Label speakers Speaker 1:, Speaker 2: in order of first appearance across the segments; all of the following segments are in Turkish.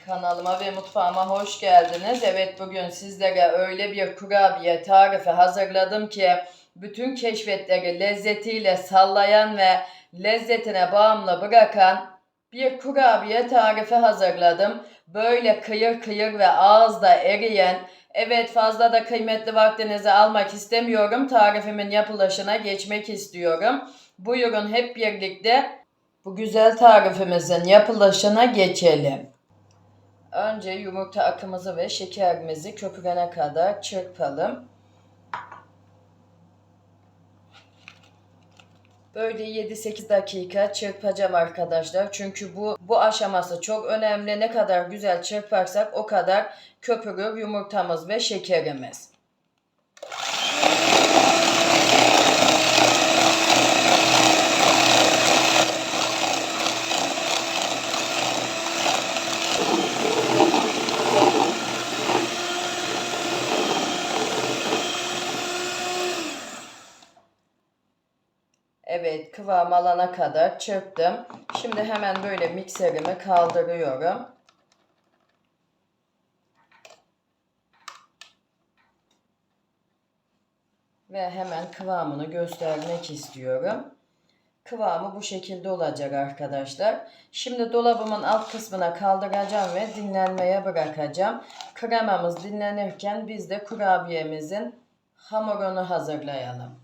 Speaker 1: Kanalıma ve mutfağıma hoş geldiniz. Evet, bugün sizlere öyle bir kurabiye tarifi hazırladım ki bütün keşfetleri lezzetiyle sallayan ve lezzetine bağımlı bırakan bir kurabiye tarifi hazırladım. Böyle kıyır kıyır ve ağızda eriyen, evet, fazla da kıymetli vaktinizi almak istemiyorum. Tarifimin yapılışına geçmek istiyorum. Buyurun hep birlikte bu güzel tarifimizin yapılışına geçelim. Önce yumurta akımızı ve şekerimizi köpürene kadar çırpalım. Böyle 7-8 dakika çırpacağım arkadaşlar. Çünkü bu aşaması çok önemli. Ne kadar güzel çırparsak o kadar köpürür yumurtamız ve şekerimiz. Evet, kıvam alana kadar çırptım. Şimdi hemen böyle mikserimi kaldırıyorum. Ve hemen kıvamını göstermek istiyorum. Kıvamı bu şekilde olacak arkadaşlar. Şimdi dolabımın alt kısmına kaldıracağım ve dinlenmeye bırakacağım. Kremamız dinlenirken biz de kurabiyemizin hamurunu hazırlayalım.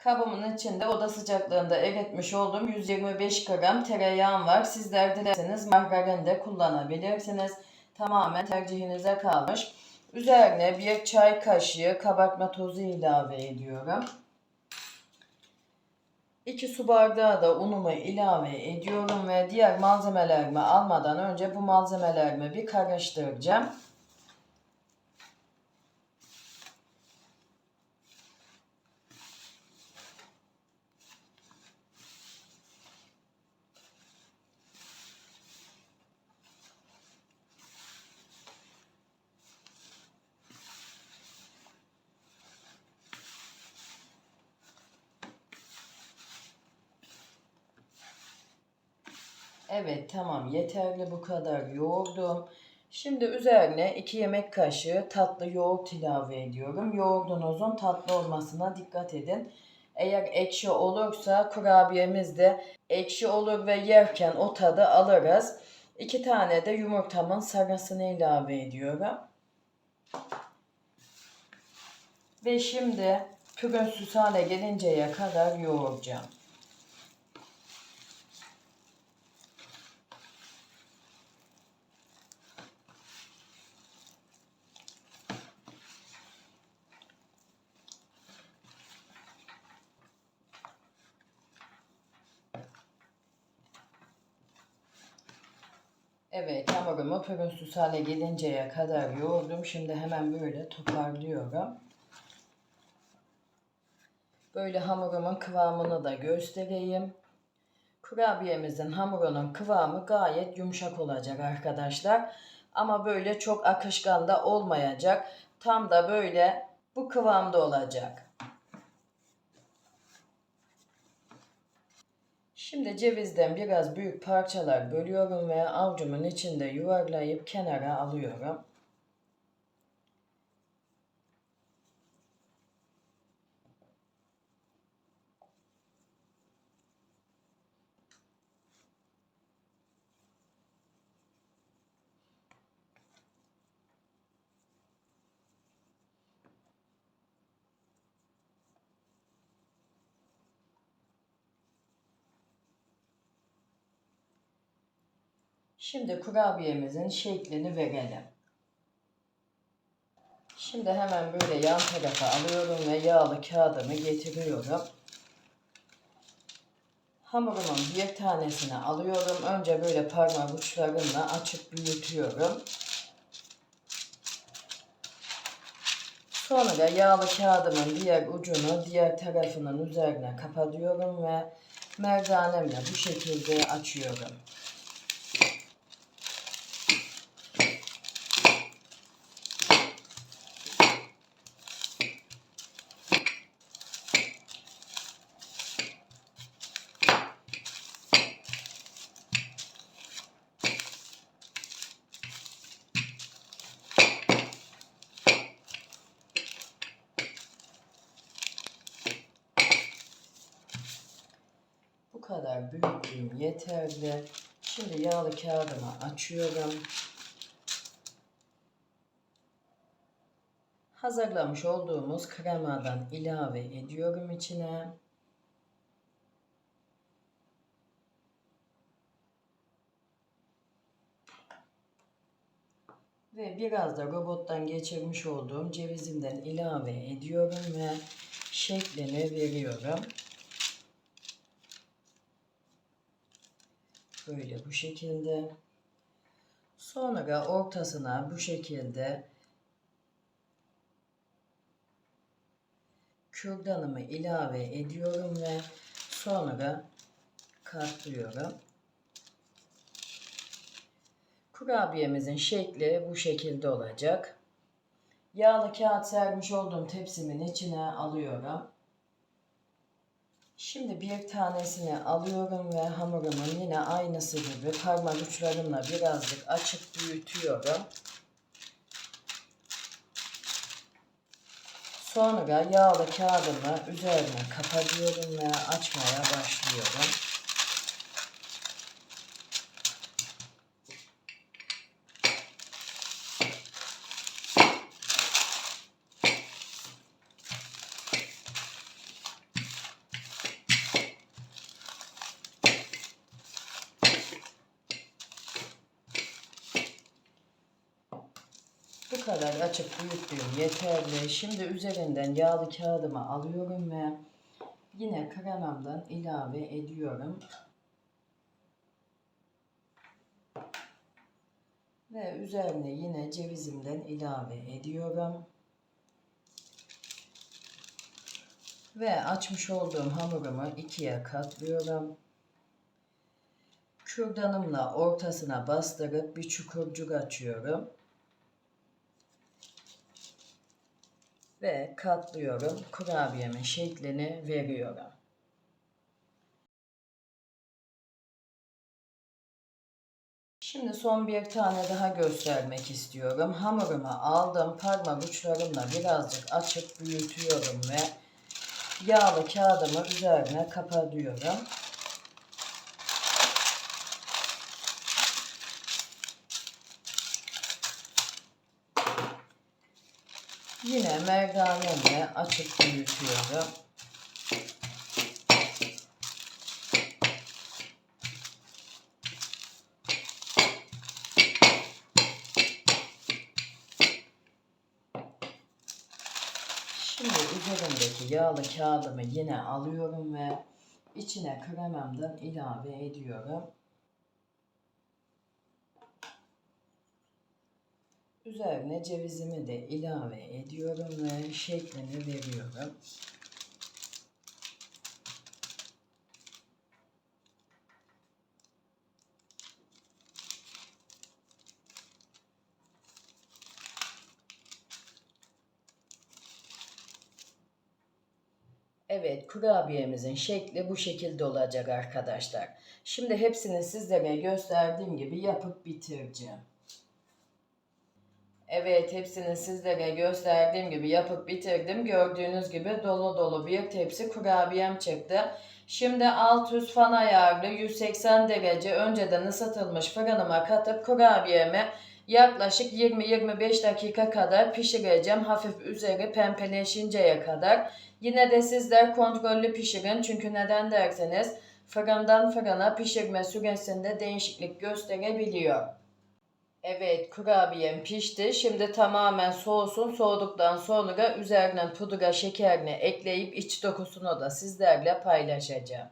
Speaker 1: Kabımın içinde oda sıcaklığında eritmiş olduğum 125 gram tereyağım var. Sizler dilerseniz margarin de kullanabilirsiniz. Tamamen tercihinize kalmış. Üzerine bir çay kaşığı kabartma tozu ilave ediyorum. 2 su bardağı da unumu ilave ediyorum ve diğer malzemelerimi almadan önce bu malzemelerimi bir karıştıracağım. Evet, tamam, yeterli, bu kadar yoğurdum. Şimdi üzerine 2 yemek kaşığı tatlı yoğurt ilave ediyorum. Yoğurdunuzun tatlı olmasına dikkat edin. Eğer ekşi olursa kurabiyemiz de ekşi olur ve yerken o tadı alırız. 2 tane de yumurtamın sarısını ilave ediyorum. Ve şimdi pürüzsüz hale gelinceye kadar yoğuracağım. Evet, hamurumu pürüzsüz hale gelinceye kadar yoğurdum. Şimdi hemen böyle toparlıyorum. Böyle hamurumun kıvamını da göstereyim. Kurabiyemizin hamurunun kıvamı gayet yumuşak olacak arkadaşlar. Ama böyle çok akışkan da olmayacak. Tam da böyle bu kıvamda olacak. Şimdi cevizden biraz büyük parçalar bölüyorum ve avucumun içinde yuvarlayıp kenara alıyorum. Şimdi kurabiyemizin şeklini verelim. Şimdi hemen böyle yan tarafa alıyorum ve yağlı kağıdımı getiriyorum. Hamurumun bir tanesini alıyorum. Önce böyle parmak uçlarımla açıp büyütüyorum. Sonra yağlı kağıdımın diğer ucunu diğer tarafının üzerine kapatıyorum ve merdanemle bu şekilde açıyorum. kadar büyüklüğüm yeterli. Şimdi yağlı kağıdımı açıyorum. Hazırlamış olduğumuz kremadan ilave ediyorum içine. Ve biraz da robottan geçirmiş olduğum cevizimden ilave ediyorum ve şeklini veriyorum. Böyle bu şekilde. Sonra ortasına bu şekilde kürdanımı ilave ediyorum ve sonra katlıyorum. Kurabiyemizin şekli bu şekilde olacak. Yağlı kağıt sermiş olduğum tepsimin içine alıyorum. Şimdi bir tanesini alıyorum ve hamurumun yine aynısı gibi parmak uçlarımla birazcık açıp büyütüyorum. Sonra yağlı kağıdımı üzerine kapatıyorum ve açmaya başlıyorum. Bu kadar açıp büyüttüğüm yeterli. Şimdi üzerinden yağlı kağıdımı alıyorum ve yine kremamdan ilave ediyorum. Ve üzerine yine cevizimden ilave ediyorum. Ve açmış olduğum hamurumu ikiye katlıyorum. Kürdanımla ortasına bastırıp bir çukurcuk açıyorum. Ve katlıyorum. Kurabiyemin şeklini veriyorum. Şimdi son bir tane daha göstermek istiyorum. Hamurumu aldım. Parmak uçlarımla birazcık açıp büyütüyorum ve yağlı kağıdımı üzerine kapatıyorum. Yine merdanemle açıp büyütüyorum. Şimdi üzerindeki yağlı kağıdımı yine alıyorum ve içine kremamdan ilave ediyorum. Üzerine cevizimi de ilave ediyorum ve şeklini veriyorum. Evet, kurabiyemizin şekli bu şekilde olacak arkadaşlar. Şimdi hepsini sizlere gösterdiğim gibi yapıp bitireceğim. Evet, hepsini sizlere gösterdiğim gibi yapıp bitirdim. Gördüğünüz gibi dolu dolu bir tepsi kurabiyem çıktı. Şimdi alt üst fan ayarlı 180 derece önceden ısıtılmış fırınıma katıp kurabiyemi yaklaşık 20-25 dakika kadar pişireceğim. Hafif üzeri pembeleşinceye kadar. Yine de sizler kontrollü pişirin. Çünkü neden derseniz fırından fırına pişirme süresinde değişiklik gösterebiliyor. Evet, kurabiyem pişti. Şimdi tamamen soğusun. Soğuduktan sonra üzerinden pudra şekerini ekleyip iç dokusunu da sizlerle paylaşacağım.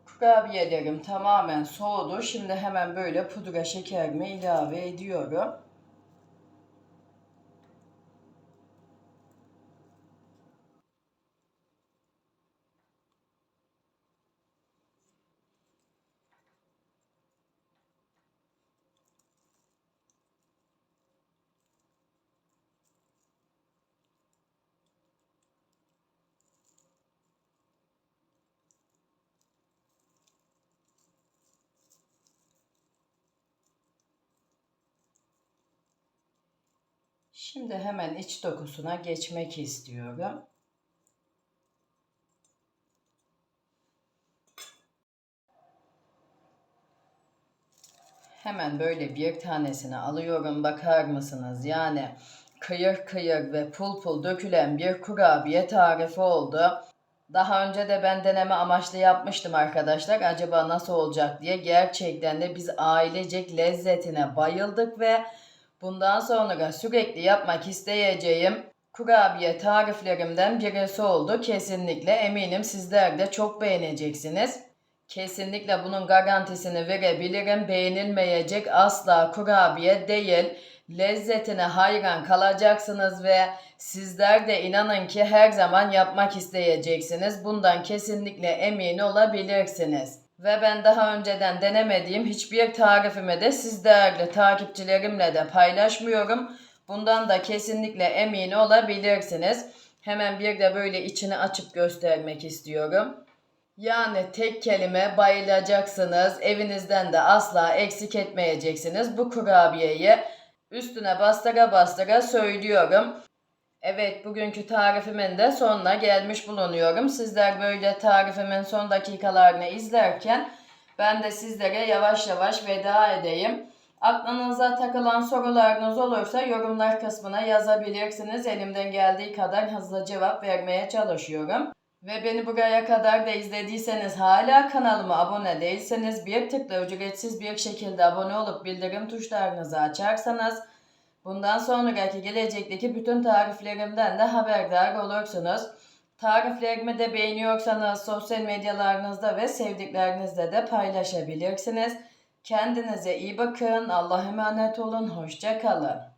Speaker 1: Kurabiyelerim tamamen soğudu. Şimdi hemen böyle pudra şekerimi ilave ediyorum. Şimdi hemen iç dokusuna geçmek istiyorum. Hemen böyle bir tanesini alıyorum, bakar mısınız? Yani kıyır kıyır ve pul pul dökülen bir kurabiye tarifi oldu. Daha önce de ben deneme amaçlı yapmıştım arkadaşlar. Acaba nasıl olacak diye. Gerçekten de biz ailecek lezzetine bayıldık ve bundan sonra sürekli yapmak isteyeceğim kurabiye tariflerimden birisi oldu. Kesinlikle eminim sizler de çok beğeneceksiniz. Kesinlikle bunun garantisini verebilirim. Beğenilmeyecek asla kurabiye değil. Lezzetine hayran kalacaksınız ve sizler de inanın ki her zaman yapmak isteyeceksiniz. Bundan kesinlikle emin olabilirsiniz. Ve ben daha önceden denemediğim hiçbir tarifimi de siz değerli takipçilerimle de paylaşmıyorum. Bundan da kesinlikle emin olabilirsiniz. Hemen bir de böyle içini açıp göstermek istiyorum. Yani tek kelime bayılacaksınız. Evinizden de asla eksik etmeyeceksiniz. Bu kurabiyeyi üstüne bastıra bastıra söylüyorum. Evet, bugünkü tarifimin de sonuna gelmiş bulunuyorum. Sizler böyle tarifimin son dakikalarını izlerken ben de sizlere yavaş yavaş veda edeyim. Aklınıza takılan sorularınız olursa yorumlar kısmına yazabilirsiniz. Elimden geldiği kadar hızlı cevap vermeye çalışıyorum. Ve beni buraya kadar da izlediyseniz hala kanalıma abone değilseniz bir tıkla ücretsiz bir şekilde abone olup bildirim tuşlarınızı açarsanız bundan sonraki gelecekteki bütün tariflerimden de haberdar olursunuz. Tariflerimi de beğeniyorsanız sosyal medyalarınızda ve sevdiklerinizle de paylaşabilirsiniz. Kendinize iyi bakın. Allah'a emanet olun. Hoşça kalın.